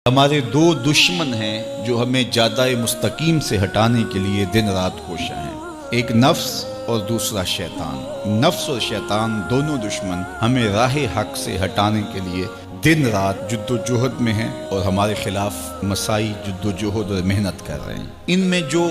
ہمارے دو دشمن ہیں جو ہمیں جادہ مستقیم سے ہٹانے کے لیے دن رات کوشاں ہیں، ایک نفس اور دوسرا شیطان۔ نفس اور شیطان دونوں دشمن ہمیں راہ حق سے ہٹانے کے لیے دن رات جد و جہد میں ہیں اور ہمارے خلاف مساعی جد و جہد اور محنت کر رہے ہیں۔ ان میں جو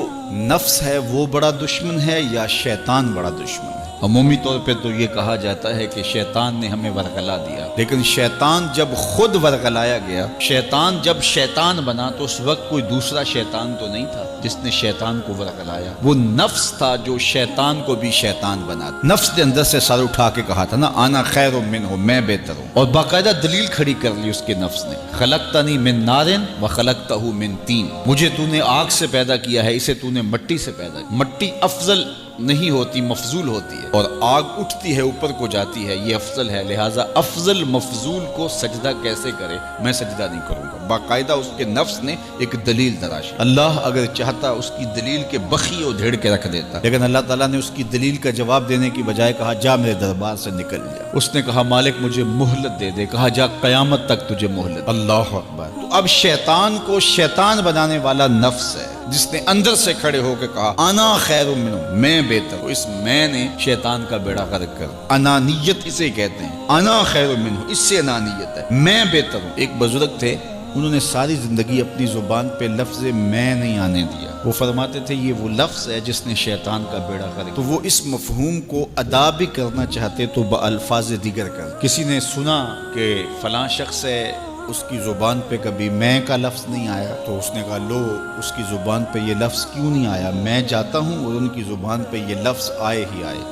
نفس ہے وہ بڑا دشمن ہے یا شیطان بڑا دشمن ہے؟ عمومی طور پہ تو یہ کہا جاتا ہے کہ شیطان نے ہمیں ورغلا دیا، لیکن شیطان جب خود ورغلایا گیا، شیطان جب شیطان بنا تو اس وقت کوئی دوسرا شیطان تو نہیں تھا جس نے شیطان کو ورغلایا، وہ نفس تھا جو شیطان کو بھی شیطان بنا۔ نفس نے اندر سے سر اٹھا کے کہا تھا نا، انا خیر منہ، میں بہتر ہوں، اور باقاعدہ دلیل کھڑی کر لی اس کے نفس نے، خلقتنی من نار وخلقتہ من طین، مجھے تو نے آگ سے پیدا کیا ہے، اسے تو نے مٹی سے پیدا کیا۔ مٹی افضل نہیں ہوتی، مفضول ہوتی ہے، اور آگ اٹھتی ہے اوپر کو جاتی ہے، یہ افضل ہے، لہٰذا افضل مفضول کو سجدہ کیسے کرے، میں سجدہ نہیں کروں گا۔ باقاعدہ اس کے نفس نے ایک دلیل تراشی۔ اللہ اگر چاہتا اس کی دلیل کے بخی اور دھیڑ کے رکھ دیتا، لیکن اللہ تعالیٰ نے اس کی دلیل کا جواب دینے کی بجائے کہا جا میرے دربار سے نکل جا۔ اس نے کہا مالک مجھے مہلت دے دے، کہا جا قیامت تک تجھے مہلت۔ اللہ اکبر۔ تو اب شیطان کو شیطان بنانے والا نفس ہے جس نے اندر سے کھڑے ہو کے کہا انا خیر منہ، میں بہتر ہوں۔ اس میں نے شیطان کا بیڑا غرق کر، انانیت اسے کہتے ہیں، انا خیر منہ، اس سے انانیت ہے، میں بہتر ہوں۔ ایک بزرگ تھے، انہوں نے ساری زندگی اپنی زبان پہ لفظ میں نہیں آنے دیا۔ وہ فرماتے تھے یہ وہ لفظ ہے جس نے شیطان کا بیڑا غرق۔ تو وہ اس مفہوم کو ادا بھی کرنا چاہتے تو بالفاظ دیگر کر۔ کسی نے سنا کہ فلاں شخص ہے، اس کی زبان پہ کبھی میں کا لفظ نہیں آیا، تو اس نے کہا لو اس کی زبان پہ یہ لفظ کیوں نہیں آیا، میں جاتا ہوں اور ان کی زبان پہ یہ لفظ آئے ہی آئے۔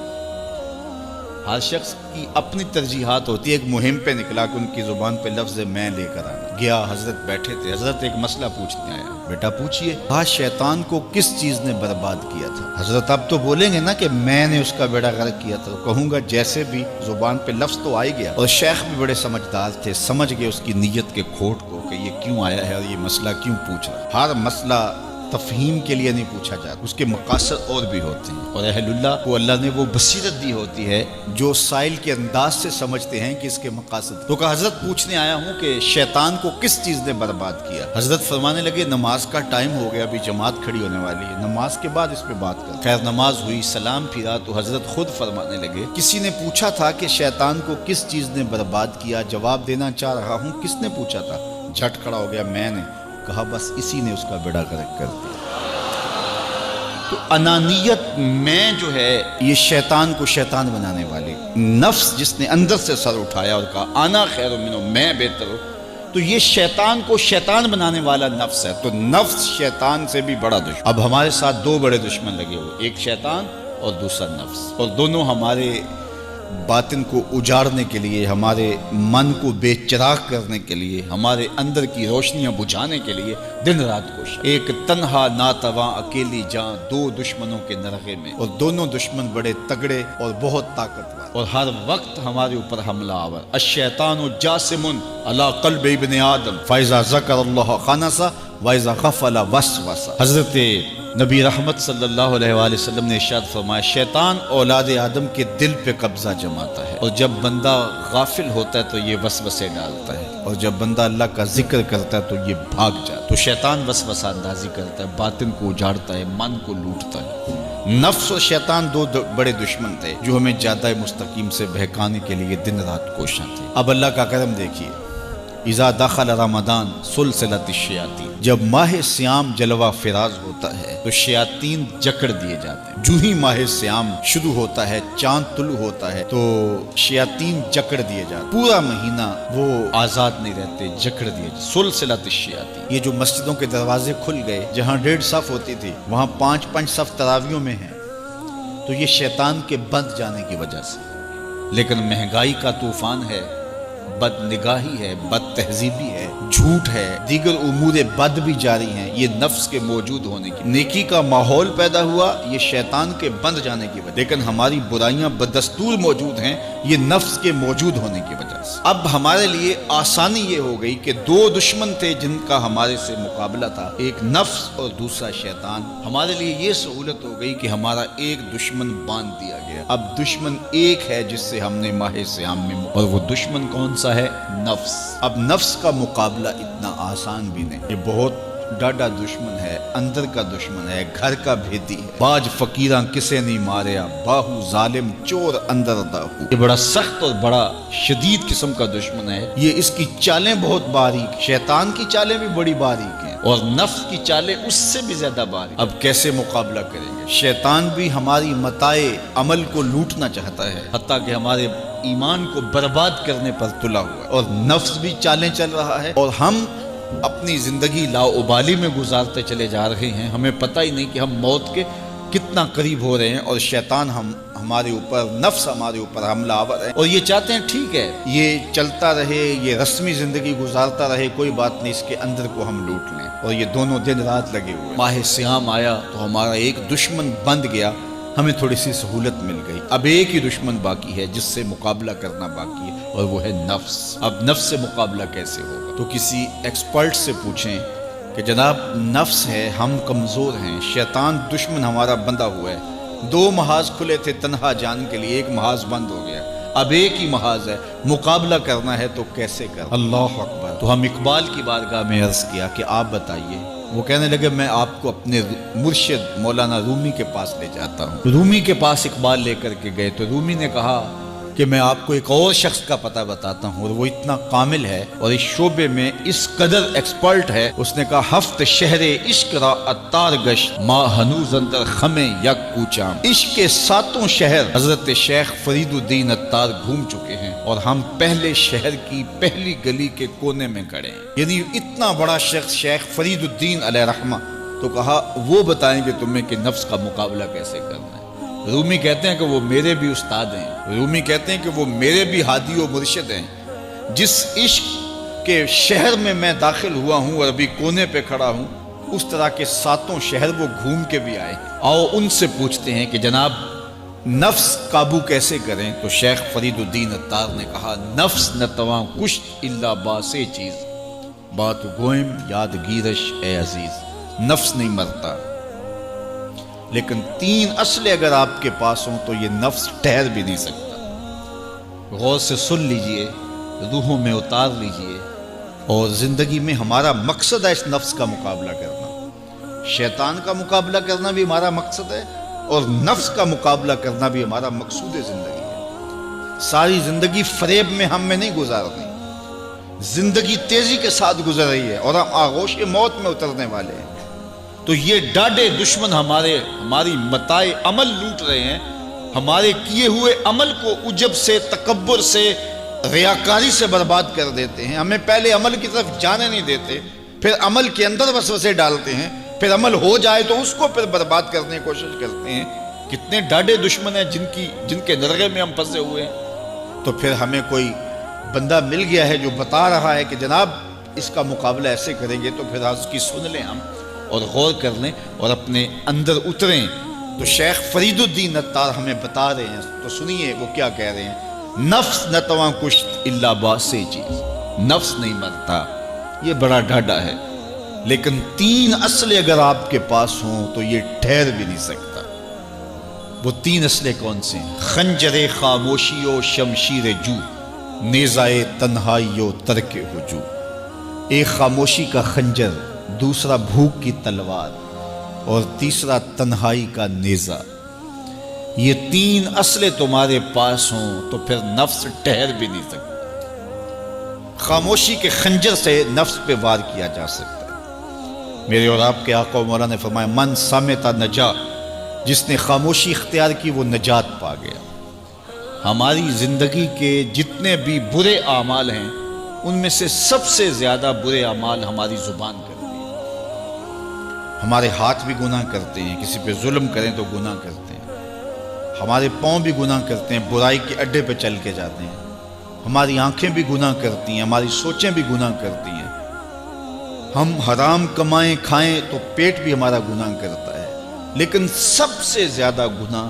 ہر شخص کی اپنی ترجیحات ہوتی ہے، ایک مہم پہ نکلا کہ ان کی زبان پہ لفظ میں لے کر آنا گیا۔ حضرت بیٹھے تھے، حضرت ایک مسئلہ پوچھنے آیا، بیٹا پوچھئے۔ کہا شیطان کو کس چیز نے برباد کیا تھا؟ حضرت اب تو بولیں گے نا کہ میں نے اس کا بیڑا غرق کیا تھا، کہوں گا جیسے بھی زبان پہ لفظ تو آئی گیا، اور شیخ بھی بڑے سمجھدار تھے، سمجھ گئے اس کی نیت کے کھوٹ کو کہ یہ کیوں آیا ہے اور یہ مسئلہ کیوں پوچھ رہا ہے۔ ہر مسئلہ تفہیم کے لیے نہیں پوچھا جاتا، اس کے مقاصد اور بھی ہوتے ہیں، اور اہل اللہ کو اللہ نے وہ بصیرت دی ہوتی ہے جو سائل کے انداز سے سمجھتے ہیں کہ اس کے مقاصد۔ تو کہا حضرت پوچھنے آیا ہوں کہ شیطان کو کس چیز نے برباد کیا؟ حضرت فرمانے لگے نماز کا ٹائم ہو گیا، ابھی جماعت کھڑی ہونے والی ہے، نماز کے بعد اس پہ بات کر۔ خیر نماز ہوئی، سلام پھرا تو حضرت خود فرمانے لگے کسی نے پوچھا تھا کہ شیطان کو کس چیز نے برباد کیا، جواب دینا چاہ رہا ہوں کس نے پوچھا تھا؟ جھٹ کھڑا ہو گیا میں نے۔ کہا بس اسی نے اس کا بیڑا غرق کر دیا۔ تو انانیت میں جو ہے یہ شیطان کو شیطان بنانے والی، نفس جس نے اندر سے سر اٹھایا اور کہا انا خیر منہ، میں بہتر ہوں، تو یہ شیطان کو شیطان بنانے والا نفس ہے۔ تو نفس شیطان سے بھی بڑا دشمن۔ اب ہمارے ساتھ دو بڑے دشمن لگے ہوئے، ایک شیطان اور دوسرا نفس، اور دونوں ہمارے باطن کو اجاڑنے کے لیے، ہمارے من کو بے چراغ کرنے کے لیے، ہمارے اندر کی روشنیاں بجھانے کے لیے دن رات کوشاں۔ ایک تنہا ناتواں اکیلی جاں، دو دشمنوں کے نرغے میں، اور دونوں دشمن بڑے تگڑے اور بہت طاقتور، اور ہر وقت ہمارے اوپر حملہ آور۔ الشیطان جاسم علی قلب ابن آدم فاذا ذکر اللہ خنس واذا غفل وسوس۔ حضرت نبی رحمت صلی اللہ علیہ وآلہ وسلم نے ارشاد فرمایا شیطان اولاد آدم کے دل پہ قبضہ جماتا ہے، اور جب بندہ غافل ہوتا ہے تو یہ وسوسے ڈالتا ہے، اور جب بندہ اللہ کا ذکر کرتا ہے تو یہ بھاگ جاتا ہے۔ تو شیطان وسوسہ اندازی کرتا ہے، باطن کو اجاڑتا ہے، من کو لوٹتا ہے۔ نفس اور شیطان دو بڑے دشمن تھے جو ہمیں جادہ مستقیم سے بہکانے کے لیے دن رات کوشاں تھے۔ اب اللہ کا کرم دیکھیے، اذا دخل رمضان سلسلۃ الشیاطین، جب ماہ سیام جلوہ فراز ہوتا ہے تو شیاطین جکڑ دیے جاتے ہیں۔ جو ہی ماہ سیام شروع ہوتا ہے، چاند طلوع ہوتا ہے تو شیاطین جکڑ دیے جاتے ہیں، پورا مہینہ وہ آزاد نہیں رہتے، جکڑ دیے جاتے۔ سلسلۃ الشیاطین، یہ جو مسجدوں کے دروازے کھل گئے، جہاں 1.5 صف ہوتی تھی وہاں 5 صف تراویحوں میں ہیں، تو یہ شیطان کے بند جانے کی وجہ سے۔ لیکن مہنگائی کا طوفان ہے، بد نگاہی ہے، بد تہذیبی ہے، جھوٹ ہے، دیگر امور بد بھی جاری ہیں، یہ نفس کے موجود ہونے کی، نیکی کا ماحول پیدا ہوا یہ شیطان کے بند جانے کی وجہ، لیکن ہماری برائیاں بدستور موجود ہیں یہ نفس کے موجود ہونے کی وجہ سے۔ اب ہمارے لیے آسانی یہ ہو گئی کہ دو دشمن تھے جن کا ہمارے سے مقابلہ تھا، ایک نفس اور دوسرا شیطان۔ ہمارے لیے یہ سہولت ہو گئی کہ ہمارا ایک دشمن باندھ دیا گیا۔ اب دشمن ایک ہے جس سے ہم نے ماہ صیام میں، اور وہ دشمن کون سا ہے؟ نفس۔ اب نفس کا مقابلہ اتنا آسان بھی نہیں، یہ بہت ڈاڈا دشمن ہے، اندر کا دشمن ہے، گھر کا بھیدی ہے۔ باج فقیراں کسے نہیں ماریا، باہو ظالم چور اندر داہو۔ یہ بڑا سخت اور بڑا شدید قسم کا دشمن ہے۔ یہ اس کی چالیں بہت باریک، شیطان کی چالیں بھی بڑی باریک ہیں اور نفس کی چالیں اس سے بھی زیادہ باریک۔ اب کیسے مقابلہ کریں گے؟ شیطان بھی ہماری متاع عمل کو لوٹنا چاہتا ہے، حتیٰ کہ ہمارے ایمان کو برباد کرنے پر تلا ہوا ہے، اور نفس بھی چالیں چل رہا ہے، اور ہم اپنی زندگی لاؤبالی میں گزارتے چلے جا رہے ہیں۔ ہمیں پتہ ہی نہیں کہ ہم موت کے کتنا قریب ہو رہے ہیں، اور شیطان ہمارے اوپر، نفس ہمارے اوپر حملہ آور ہے، اور یہ چاہتے ہیں ٹھیک ہے یہ چلتا رہے، یہ رسمی زندگی گزارتا رہے، کوئی بات نہیں، اس کے اندر کو ہم لوٹ لیں۔ اور یہ دونوں دن رات لگے ہوئے۔ ماہ صیام آیا تو ہمارا ایک دشمن بند گیا، ہمیں تھوڑی سی سہولت مل گئی۔ اب ایک ہی دشمن باقی ہے جس سے مقابلہ کرنا باقی ہے، اور وہ ہے نفس۔ اب نفس سے مقابلہ کیسے ہوگا؟ تو کسی ایکسپرٹ سے پوچھیں کہ جناب نفس ہے، ہم کمزور ہیں، شیطان دشمن ہمارا بندہ ہوا ہے، دو محاذ کھلے تھے تنہا جان کے لیے، ایک محاذ بند ہو گیا، اب ایک ہی محاذ ہے، مقابلہ کرنا ہے تو کیسے کرنا؟ اللہ اکبر۔ تو ہم اقبال کی بارگاہ میں عرض کیا کہ آپ بتائیے۔ وہ کہنے لگے میں آپ کو اپنے مرشد مولانا رومی کے پاس لے جاتا ہوں۔ رومی کے پاس اقبال لے کر کے گئے تو رومی نے کہا کہ میں آپ کو ایک اور شخص کا پتہ بتاتا ہوں، اور وہ اتنا کامل ہے اور اس شعبے میں اس قدر ایکسپرٹ ہے۔ اس نے کہا ہفت شہر عشق را اتار گشت، ما ہنوز اندر خمیں یک کوچام۔ عشق کے ساتوں شہر حضرت شیخ فرید الدین اتار گھوم چکے ہیں، اور ہم پہلے شہر کی پہلی گلی کے کونے میں کھڑے ہیں۔ یعنی اتنا بڑا شخص شیخ فرید الدین علیہ رحمہ، تو کہا وہ بتائیں گے تمہیں کہ نفس کا مقابلہ کیسے کرنا ہے۔ رومی کہتے ہیں کہ وہ میرے بھی استاد ہیں، رومی کہتے ہیں کہ وہ میرے بھی ہادی و مرشد ہیں۔ جس عشق کے شہر میں میں داخل ہوا ہوں اور ابھی کونے پہ کھڑا ہوں، اس طرح کے ساتوں شہر وہ گھوم کے بھی آئے۔ آؤ ان سے پوچھتے ہیں کہ جناب نفس قابو کیسے کریں؟ تو شیخ فرید الدین اتار نے کہا نفس نتواں کشت الا باسے چیز، بات گوئم یاد گیرش اے عزیز۔ نفس نہیں مرتا، لیکن تین اصلیں اگر آپ کے پاس ہوں تو یہ نفس ٹھہر بھی نہیں سکتا۔ غور سے سن لیجئے، روحوں میں اتار لیجئے، اور زندگی میں ہمارا مقصد ہے اس نفس کا مقابلہ کرنا۔ شیطان کا مقابلہ کرنا بھی ہمارا مقصد ہے، اور نفس کا مقابلہ کرنا بھی ہمارا مقصود زندگی ہے۔ ساری زندگی فریب میں ہم میں نہیں گزارنی، زندگی تیزی کے ساتھ گزر رہی ہے اور ہم آغوش موت میں اترنے والے ہیں۔ تو یہ ڈاڈے دشمن ہماری متاع عمل لوٹ رہے ہیں، ہمارے کیے ہوئے عمل کو عجب سے، تکبر سے، ریاکاری سے برباد کر دیتے ہیں۔ ہمیں پہلے عمل کی طرف جانے نہیں دیتے، پھر عمل کے اندر وسوسے ڈالتے ہیں، پھر عمل ہو جائے تو اس کو پھر برباد کرنے کی کوشش کرتے ہیں۔ کتنے ڈاڈے دشمن ہیں جن کے نرغے میں ہم پھنسے ہوئے ہیں۔ تو پھر ہمیں کوئی بندہ مل گیا ہے جو بتا رہا ہے کہ جناب اس کا مقابلہ ایسے کریں گے، تو پھر اس کی سن لیں ہم اور غور کر لیں اور اپنے اندر اتریں۔ تو شیخ فرید الدین اتار ہمیں بتا رہے ہیں، تو سنیے وہ کیا کہہ رہے ہیں۔ نفس نتواں کشت الا باسے چیز، نفس نہیں مرتا، یہ بڑا ڈاڈا ہے، لیکن تین اصلیں اگر آپ کے پاس ہوں تو یہ ٹھہر بھی نہیں سکتا۔ وہ تین اصلیں کون سے ہیں؟ خنجر خاموشی و شمشیر جو، نیزائے تنہائی و ترک ہجو۔ ایک خاموشی کا خنجر، دوسرا بھوک کی تلوار، اور تیسرا تنہائی کا نیزہ۔ یہ تین اصلیں تمہارے پاس ہوں تو پھر نفس ٹھہر بھی نہیں سکتا۔ خاموشی کے خنجر سے نفس پہ وار کیا جا سکتا ہے۔ میرے اور آپ کے آقا و مولا نے فرمایا من صامت نجا، جس نے خاموشی اختیار کی وہ نجات پا گیا۔ ہماری زندگی کے جتنے بھی برے اعمال ہیں ان میں سے سب سے زیادہ برے اعمال ہماری زبان کرتی ہے۔ ہمارے ہاتھ بھی گناہ کرتے ہیں، کسی پہ ظلم کریں تو گناہ کرتے ہیں، ہمارے پاؤں بھی گناہ کرتے ہیں، برائی کے اڈے پہ چل کے جاتے ہیں، ہماری آنکھیں بھی گناہ کرتی ہیں، ہماری سوچیں بھی گناہ کرتی ہیں، ہم حرام کمائیں کھائیں تو پیٹ بھی ہمارا گناہ کرتا ہے، لیکن سب سے زیادہ گناہ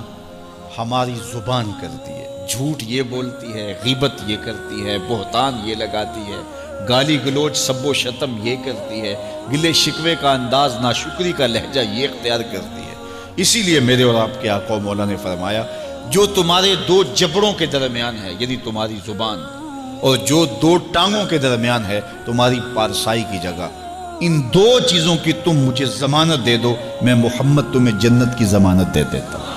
ہماری زبان کرتی ہے۔ جھوٹ یہ بولتی ہے، غیبت یہ کرتی ہے، بہتان یہ لگاتی ہے، گالی گلوچ سب و شتم یہ کرتی ہے، گلے شکوے کا انداز، ناشکری کا لہجہ یہ اختیار کرتی ہے۔ اسی لیے میرے اور آپ کے آقا و مولا نے فرمایا جو تمہارے دو جبڑوں کے درمیان ہے یعنی تمہاری زبان، اور جو دو ٹانگوں کے درمیان ہے تمہاری پارسائی کی جگہ، ان دو چیزوں کی تم مجھے ضمانت دے دو، میں محمد تمہیں جنت کی ضمانت دے دیتا ہوں۔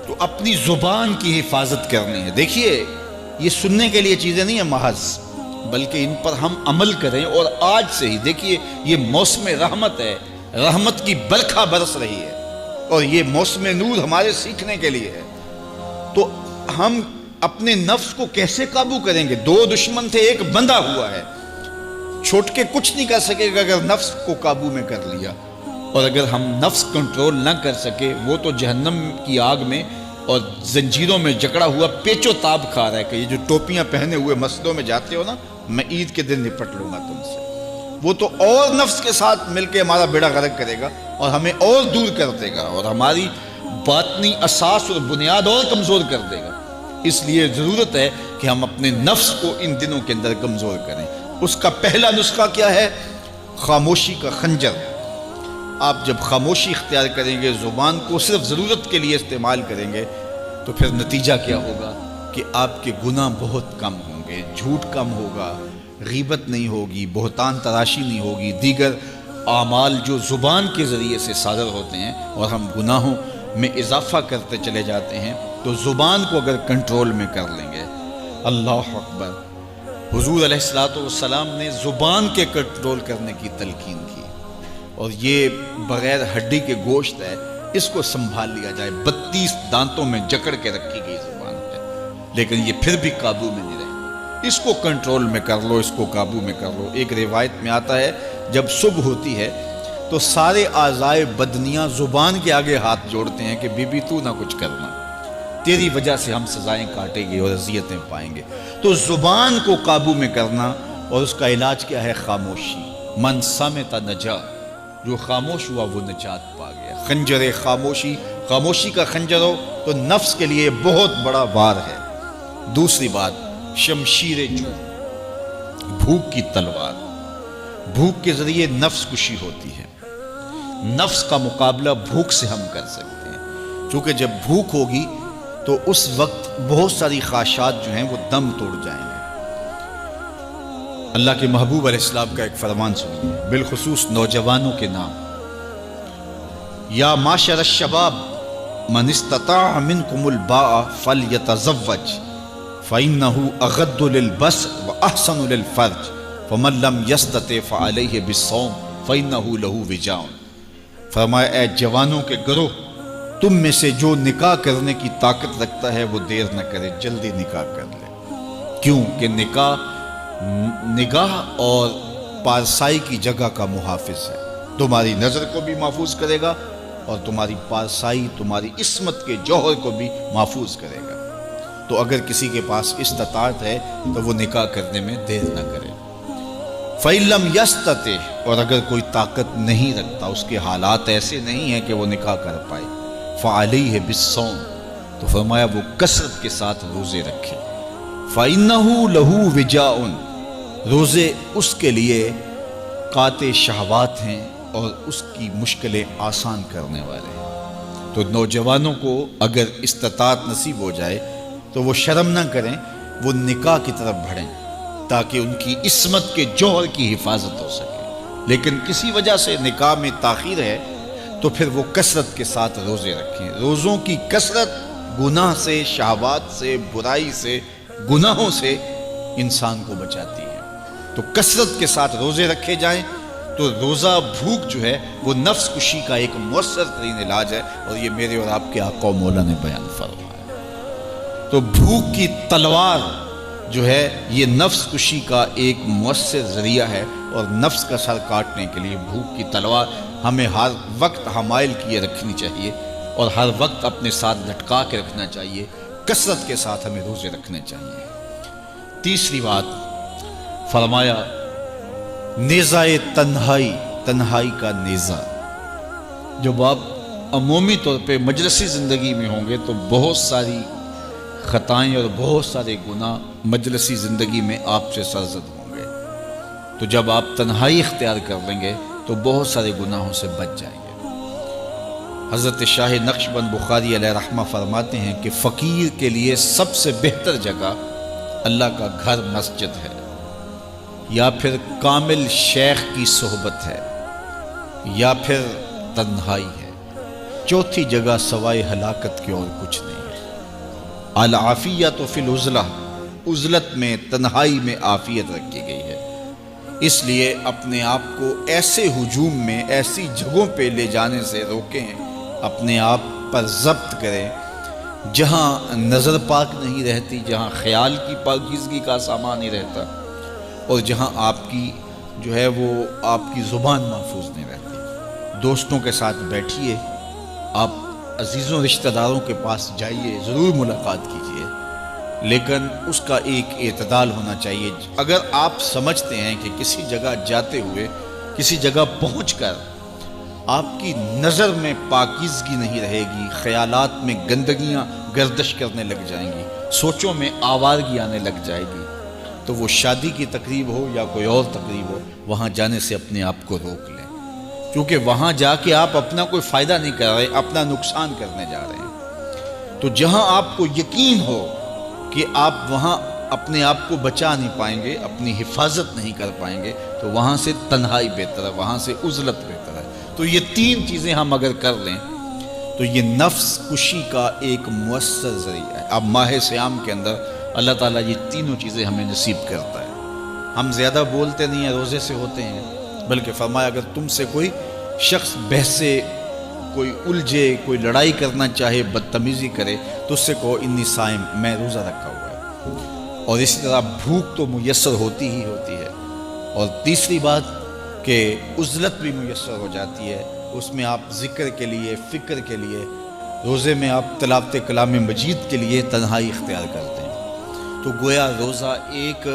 تو اپنی زبان کی حفاظت کرنی ہے۔ دیکھیے یہ سننے کے لیے چیزیں نہیں ہیں محض، بلکہ ان پر ہم عمل کریں، اور آج سے ہی دیکھیے یہ موسم رحمت ہے، رحمت کی برکھا برس رہی ہے، اور یہ موسم نور ہمارے سیکھنے کے لیے ہے۔ تو ہم اپنے نفس کو کیسے قابو کریں گے؟ دو دشمن تھے، ایک بندھا ہوا ہے، چھوٹ کے کچھ نہیں کر سکے گا اگر نفس کو قابو میں کر لیا، اور اگر ہم نفس کنٹرول نہ کر سکے وہ تو جہنم کی آگ میں اور زنجیروں میں جکڑا ہوا پیچو تاب کھا رہا ہے کہ یہ جو ٹوپیاں پہنے ہوئے مسجدوں میں جاتے ہو نا، میں عید کے دن نپٹ لوں گا تم سے، وہ تو اور نفس کے ساتھ مل کے ہمارا بیڑا غرق کرے گا اور ہمیں اور دور کر دے گا، اور ہماری باطنی اساس اور بنیاد اور کمزور کر دے گا۔ اس لیے ضرورت ہے کہ ہم اپنے نفس کو ان دنوں کے اندر کمزور کریں۔ اس کا پہلا نسخہ کیا ہے؟ خاموشی کا خنجر۔ آپ جب خاموشی اختیار کریں گے، زبان کو صرف ضرورت کے لیے استعمال کریں گے، تو پھر نتیجہ کیا ہوگا کہ آپ کے گناہ بہت کم ہوں گے، جھوٹ کم ہوگا، غیبت نہیں ہوگی، بہتان تراشی نہیں ہوگی، دیگر اعمال جو زبان کے ذریعے سے صادر ہوتے ہیں اور ہم گناہوں میں اضافہ کرتے چلے جاتے ہیں، تو زبان کو اگر کنٹرول میں کر لیں گے، اللہ اکبر، حضور علیہ السلام نے زبان کے کنٹرول کرنے کی تلقین کی، اور یہ بغیر ہڈی کے گوشت ہے، اس کو سنبھال لیا جائے، 32 دانتوں میں جکڑ کے رکھی گئی زبان ہے، لیکن یہ پھر بھی قابو میں نہیں رہتی۔ اس کو کنٹرول میں کر لو، اس کو قابو میں کر لو۔ ایک روایت میں آتا ہے جب صبح ہوتی ہے تو سارے اعضائے بدنیاں زبان کے آگے ہاتھ جوڑتے ہیں کہ بی بی تو نہ کچھ کرنا، تیری وجہ سے ہم سزائیں کاٹیں گے اور اذیتیں پائیں گے۔ تو زبان کو قابو میں کرنا، اور اس کا علاج کیا ہے؟ خاموشی۔ من صامت نجا، جو خاموش ہوا وہ نجات پا گیا۔ خنجر خاموشی، خاموشی کا خنجر ہو تو نفس کے لیے بہت بڑا وار ہے۔ دوسری بات، شمشیر جو، بھوک کی تلوار۔ بھوک کے ذریعے نفس کشی ہوتی ہے۔ نفس کا مقابلہ بھوک سے ہم کر سکتے ہیں، چونکہ جب بھوک ہوگی تو اس وقت بہت ساری خواہشات جو ہیں وہ دم توڑ جائیں گے۔ اللہ کے محبوب علیہ السلام کا ایک فرمان سنیے، بالخصوص نوجوانوں کے نام، یا معاشر الشباب من استطاع منکم الباء فلیتزوج فإنه اغض للبصر واحسن للفرج فمن لم يستطع فعليه بالصوم فإنه له وجاء۔ فرمایا اے جوانوں کے گروہ، تم میں سے جو نکاح کرنے کی طاقت رکھتا ہے وہ دیر نہ کرے، جلدی نکاح کر لے۔ کیوں کہ نگاہ اور پارسائی کی جگہ کا محافظ ہے، تمہاری نظر کو بھی محفوظ کرے گا اور تمہاری پارسائی، تمہاری عصمت کے جوہر کو بھی محفوظ کرے گا۔ تو اگر کسی کے پاس استطاعت ہے تو وہ نکاح کرنے میں دیر نہ کرے۔ فَإِن لَمْ يَسْتَطِعْ، اور اگر کوئی طاقت نہیں رکھتا، اس کے حالات ایسے نہیں ہیں کہ وہ نکاح کر پائے، فَعَلَيْهِ بِالصَّوْمِ، تو فرمایا وہ کثرت کے ساتھ روزے رکھے۔ فَإِنَّهُ لَهُ وِجَاءٌ، روزے اس کے لیے قاطع شہوات ہیں اور اس کی مشکلیں آسان کرنے والے ہیں۔ تو نوجوانوں کو اگر استطاعت نصیب ہو جائے تو وہ شرم نہ کریں، وہ نکاح کی طرف بڑھیں تاکہ ان کی عصمت کے جوہر کی حفاظت ہو سکے۔ لیکن کسی وجہ سے نکاح میں تاخیر ہے تو پھر وہ کثرت کے ساتھ روزے رکھیں۔ روزوں کی کثرت گناہ سے، شہوات سے، برائی سے، گناہوں سے انسان کو بچاتی ہے۔ تو کثرت کے ساتھ روزے رکھے جائیں تو روزہ بھوک جو ہے وہ نفس کشی کا ایک مؤثر ترین علاج ہے، اور یہ میرے اور آپ کے آقا و مولا نے بیان فرمایا۔ تو بھوک کی تلوار جو ہے یہ نفس کشی کا ایک مؤثر ذریعہ ہے، اور نفس کا سر کاٹنے کے لیے بھوک کی تلوار ہمیں ہر وقت حمائل کیے رکھنی چاہیے، اور ہر وقت اپنے ساتھ لٹکا کے رکھنا چاہیے، کثرت کے ساتھ ہمیں روزے رکھنے چاہیے۔ تیسری بات فرمایا نیزہ تنہائی، تنہائی کا نیزہ۔ جب آپ عمومی طور پہ مجلسی زندگی میں ہوں گے تو بہت ساری خطائیں اور بہت سارے گناہ مجلسی زندگی میں آپ سے سرزد ہوں گے. تو جب آپ تنہائی اختیار کر لیں گے تو بہت سارے گناہوں سے بچ جائیں گے. حضرت شاہ نقشبند بخاری علیہ رحمہ فرماتے ہیں کہ فقیر کے لیے سب سے بہتر جگہ اللہ کا گھر مسجد ہے، یا پھر کامل شیخ کی صحبت ہے، یا پھر تنہائی ہے. چوتھی جگہ سوائے ہلاکت کے اور کچھ نہیں ہے. العافیۃ فی العزلہ، عزلت میں تنہائی میں عافیت رکھی گئی ہے. اس لیے اپنے آپ کو ایسے ہجوم میں ایسی جگہوں پہ لے جانے سے روکیں، اپنے آپ پر ضبط کریں جہاں نظر پاک نہیں رہتی، جہاں خیال کی پاکیزگی کا سامان نہیں رہتا، اور جہاں آپ کی جو ہے وہ آپ کی زبان محفوظ نہیں رہتی. دوستوں کے ساتھ بیٹھیے، آپ عزیزوں رشتہ داروں کے پاس جائیے، ضرور ملاقات کیجیے، لیکن اس کا ایک اعتدال ہونا چاہیے. اگر آپ سمجھتے ہیں کہ کسی جگہ جاتے ہوئے، کسی جگہ پہنچ کر آپ کی نظر میں پاکیزگی نہیں رہے گی، خیالات میں گندگیاں گردش کرنے لگ جائیں گی، سوچوں میں آوارگی آنے لگ جائے گی، تو وہ شادی کی تقریب ہو یا کوئی اور تقریب ہو، وہاں جانے سے اپنے آپ کو روک لیں. کیونکہ وہاں جا کے آپ اپنا کوئی فائدہ نہیں کر رہے، اپنا نقصان کرنے جا رہے ہیں. تو جہاں آپ کو یقین ہو کہ آپ وہاں اپنے آپ کو بچا نہیں پائیں گے، اپنی حفاظت نہیں کر پائیں گے، تو وہاں سے تنہائی بہتر ہے، وہاں سے عزلت بہتر ہے. تو یہ تین چیزیں ہم اگر کر لیں تو یہ نفس کشی کا ایک مؤثر ذریعہ ہے. اب ماہ سیام کے اندر اللہ تعالیٰ یہ تینوں چیزیں ہمیں نصیب کرتا ہے. ہم زیادہ بولتے نہیں ہیں، روزے سے ہوتے ہیں، بلکہ فرمایا اگر تم سے کوئی شخص بحثے، کوئی الجھے، کوئی لڑائی کرنا چاہے، بدتمیزی کرے، تو اس سے کہو انی صائم، میں روزہ رکھا ہوا ہے. اور اسی طرح بھوک تو میسر ہوتی ہی ہوتی ہے. اور تیسری بات کہ عزلت بھی میسر ہو جاتی ہے، اس میں آپ ذکر کے لیے، فکر کے لیے، روزے میں آپ تلاوت کلام مجید کے لیے تنہائی اختیار کرتے ہیں. تو گویا روزہ ایک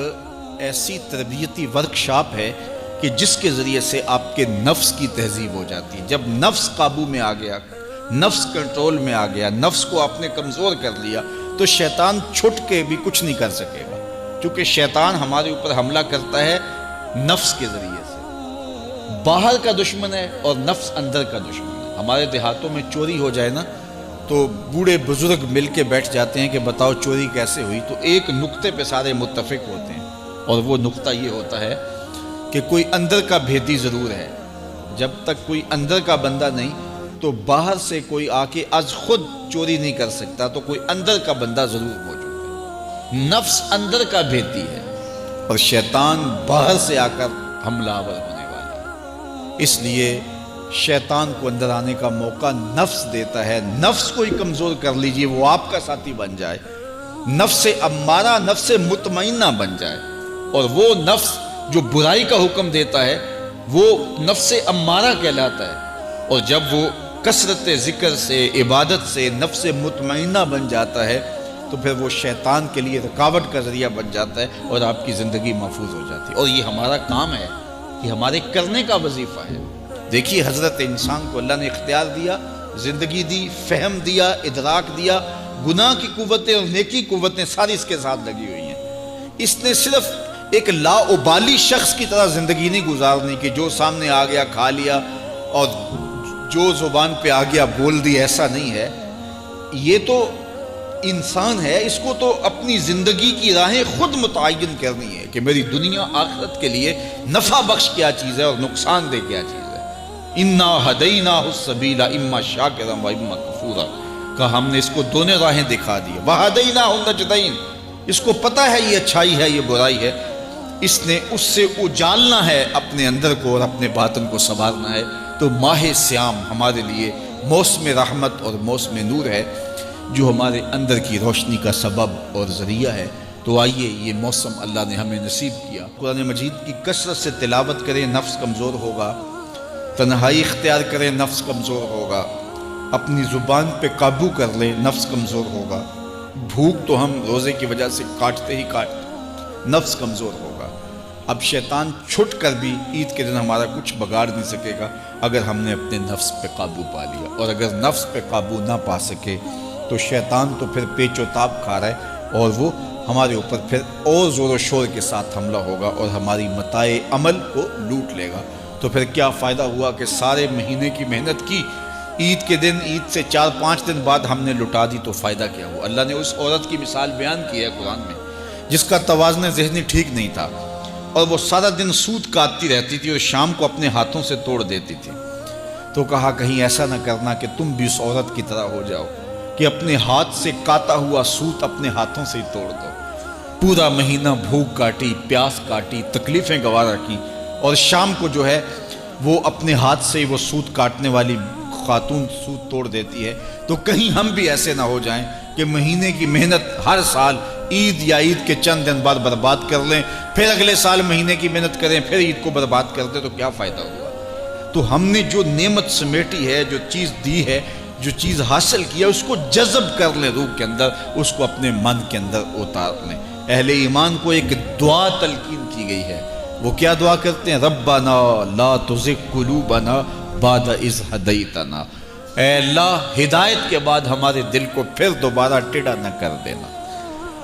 ایسی تربیتی ورکشاپ ہے کہ جس کے ذریعے سے آپ کے نفس کی تہذیب ہو جاتی ہے. جب نفس قابو میں آ گیا، نفس کنٹرول میں آ گیا، نفس کو آپ نے کمزور کر لیا، تو شیطان چھٹ کے بھی کچھ نہیں کر سکے گا. کیونکہ شیطان ہمارے اوپر حملہ کرتا ہے نفس کے ذریعے سے. باہر کا دشمن ہے اور نفس اندر کا دشمن ہے. ہمارے دیہاتوں میں چوری ہو جائے نا تو بوڑھے بزرگ مل کے بیٹھ جاتے ہیں کہ بتاؤ چوری کیسے ہوئی. تو ایک نقطے پہ سارے متفق ہوتے ہیں، اور وہ نقطہ یہ ہوتا ہے کہ کوئی اندر کا بھیدی ضرور ہے. جب تک کوئی اندر کا بندہ نہیں تو باہر سے کوئی آ کے از خود چوری نہیں کر سکتا، تو کوئی اندر کا بندہ ضرور موجود ہے. نفس اندر کا بھیدی ہے اور شیطان باہر سے آ کر حملہ آور ہونے والا ہے. اس لیے شیطان کو اندر آنے کا موقع نفس دیتا ہے. نفس کو ہی کمزور کر لیجئے، وہ آپ کا ساتھی بن جائے، نفس امارہ، نفس مطمئنہ بن جائے. اور وہ نفس جو برائی کا حکم دیتا ہے وہ نفس امارہ کہلاتا ہے. اور جب وہ کثرت ذکر سے، عبادت سے نفس مطمئنہ بن جاتا ہے تو پھر وہ شیطان کے لیے رکاوٹ کا ذریعہ بن جاتا ہے اور آپ کی زندگی محفوظ ہو جاتی ہے. اور یہ ہمارا کام ہے، یہ ہمارے کرنے کا وظیفہ ہے. دیکھیے حضرت انسان کو اللہ نے اختیار دیا، زندگی دی، فہم دیا، ادراک دیا، گناہ کی قوتیں اور نیکی قوتیں ساری اس کے ساتھ لگی ہوئی ہیں. اس نے صرف ایک لا ابالی شخص کی طرح زندگی نہیں گزارنی کہ جو سامنے آ گیا کھا لیا اور جو زبان پہ آ گیا بول دی. ایسا نہیں ہے. یہ تو انسان ہے، اس کو تو اپنی زندگی کی راہیں خود متعین کرنی ہے کہ میری دنیا آخرت کے لیے نفع بخش کیا چیز ہے اور نقصان دہ کیا چیز ہے. انا ہدیناہ السبیل اما شاکرا و اما کفورا، کہ ہم نے اس کو دونوں راہیں دکھا دی. وہدیناہ النجدین، اس کو پتہ ہے یہ اچھائی ہے یہ برائی ہے، اس نے اس سے اجالنا ہے اپنے اندر کو اور اپنے باطن کو سنوارنا ہے. تو ماہ سیام ہمارے لیے موسم رحمت اور موسم نور ہے جو ہمارے اندر کی روشنی کا سبب اور ذریعہ ہے. تو آئیے یہ موسم اللہ نے ہمیں نصیب کیا. قرآن مجید کی کثرت سے تلاوت کریں، نفس کمزور ہوگا. تنہائی اختیار کریں، نفس کمزور ہوگا. اپنی زبان پہ قابو کر لیں، نفس کمزور ہوگا. بھوک تو ہم روزے کی وجہ سے کاٹتے ہی کاٹتے، نفس کمزور ہوگا. اب شیطان چھٹ کر بھی عید کے دن ہمارا کچھ بگاڑ نہیں سکے گا اگر ہم نے اپنے نفس پہ قابو پا لیا، اور اگر نفس پہ قابو نہ پا سکے تو شیطان تو پھر پیچ و تاب کھا رہا ہے، اور وہ ہمارے اوپر پھر اور زور و شور کے ساتھ حملہ ہوگا اور ہماری متاع عمل کو لوٹ لے گا۔ تو پھر کیا فائدہ ہوا کہ سارے مہینے کی محنت کی، عید کے دن، عید سے 4-5 دن بعد ہم نے لٹا دی، تو فائدہ کیا ہوا؟ اللہ نے اس عورت کی مثال بیان کی ہے قرآن میں جس کا توازن ذہنی ٹھیک نہیں تھا، اور وہ سارا دن سود کاٹتی رہتی تھی اور شام کو اپنے ہاتھوں سے توڑ دیتی تھی۔ تو کہا کہیں ایسا نہ کرنا کہ تم بھی اس عورت کی طرح ہو جاؤ کہ اپنے ہاتھ سے کاتا ہوا سوت اپنے ہاتھوں سے ہی توڑ دو۔ پورا مہینہ بھوک کاٹی، پیاس کاٹی، تکلیفیں گوارا کی، اور شام کو جو ہے وہ اپنے ہاتھ سے وہ سوت کاٹنے والی خاتون سوت توڑ دیتی ہے۔ تو کہیں ہم بھی ایسے نہ ہو جائیں کہ مہینے کی محنت ہر سال عید یا عید کے چند دن بعد برباد کر لیں، پھر اگلے سال مہینے کی محنت کریں، پھر عید کو برباد کر دیں، تو کیا فائدہ ہوا؟ تو ہم نے جو نعمت سمیٹی ہے، جو چیز دی ہے، جو چیز حاصل کی ہے، اس کو جذب کر لیں روح کے اندر، اس کو اپنے من کے اندر اتار لیں۔ اہل ایمان کو ایک دعا تلقین کی گئی ہے، وہ کیا دعا کرتے ہیں؟ ربنا لا تزغ قلوبنا بعد اذ ہدیتنا، اے اللہ ہدایت کے بعد ہمارے دل کو پھر دوبارہ ٹیڑھا نہ کر دینا۔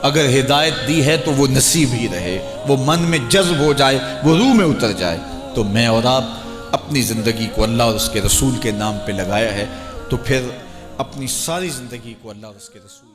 اگر ہدایت دی ہے تو وہ نصیب ہی رہے، وہ من میں جذب ہو جائے، وہ روح میں اتر جائے۔ تو میں اور آپ اپنی زندگی کو اللہ اور اس کے رسول کے نام پہ لگایا ہے، تو پھر اپنی ساری زندگی کو اللہ اور اس کے رسول